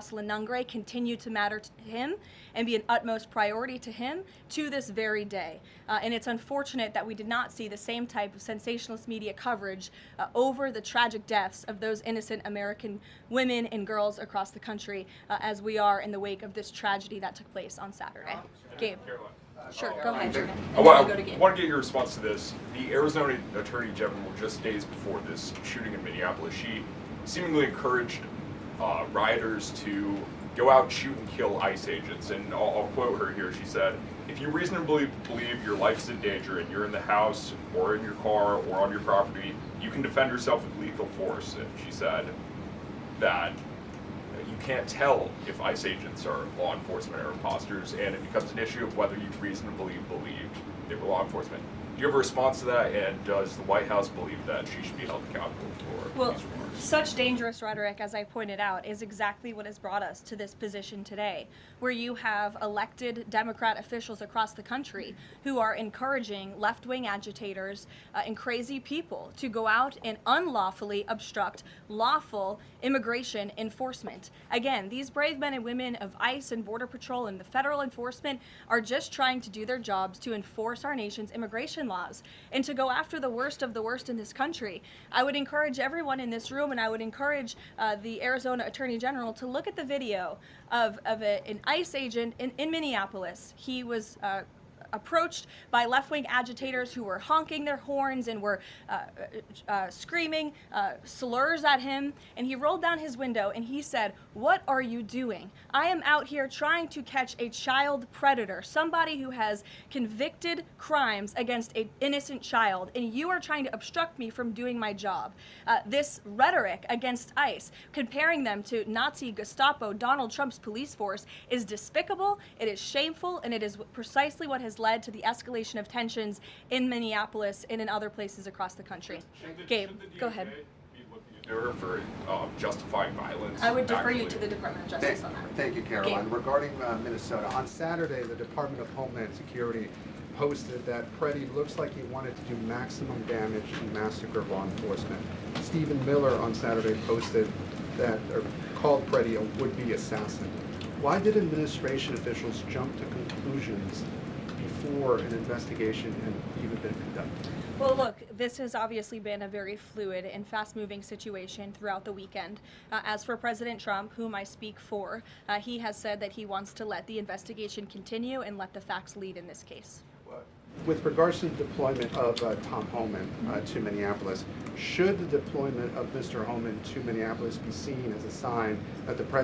Nungre continue to matter to him and be an utmost priority to him to this very day. And it's unfortunate that we did not see the same type of sensationalist media coverage over the tragic deaths of those innocent American women and girls across the country as we are in the wake of this tragedy that took place on Saturday. Gabe. Sure, go ahead, Jordan. I want to get your response to this. The Arizona Attorney General, just days before this shooting in Minneapolis, she seemingly encouraged rioters to go out, shoot, and kill ICE agents. And I'll quote her here. She said, "If you reasonably believe your life's in danger and you're in the house or in your car or on your property, you can defend yourself with lethal force." And she said that you can't tell if ICE agents are law enforcement or imposters, and it becomes an issue of whether you reasonably believe they were law enforcement. Do you have a response to that, and does the White House believe that she should be held accountable for these remarks? Such dangerous rhetoric, as I pointed out, is exactly what has brought us to this position today, where you have elected Democrat officials across the country who are encouraging left-wing agitators and crazy people to go out and unlawfully obstruct lawful immigration enforcement. Again, these brave men and women of ICE and Border Patrol and the federal enforcement are just trying to do their jobs to enforce our nation's immigration laws and to go after the worst of the worst in this country. I would encourage everyone in this room, and I would encourage the Arizona Attorney General to look at the video of an ICE agent in Minneapolis. He was approached by left-wing agitators who were honking their horns and were screaming slurs at him, and he rolled down his window and he said, "What are you doing? I am out here trying to catch a child predator, somebody who has convicted crimes against an innocent child, and you are trying to obstruct me from doing my job." This rhetoric against ICE, comparing them to Nazi Gestapo, Donald Trump's police force, is despicable, it is shameful, and it is precisely what has led to the escalation of tensions in Minneapolis and in other places across the country. Gabe, go ahead. Be looking into her for justifying violence? I would defer you to the Department of Justice on that. Thank you, Caroline. Regarding Minnesota, on Saturday, the Department of Homeland Security posted that Preddy looks like he wanted to do maximum damage and massacre law enforcement. Stephen Miller on Saturday posted that, or called Preddy a would-be assassin. Why did administration officials jump to conclusions before an investigation had even been conducted? Well, look, this has obviously been a very fluid and fast-moving situation throughout the weekend. As for President Trump, whom I speak for, he has said that he wants to let the investigation continue and let the facts lead in this case. With regards to the deployment of Tom Homan to Minneapolis, should the deployment of Mr. Homan to Minneapolis be seen as a sign that the president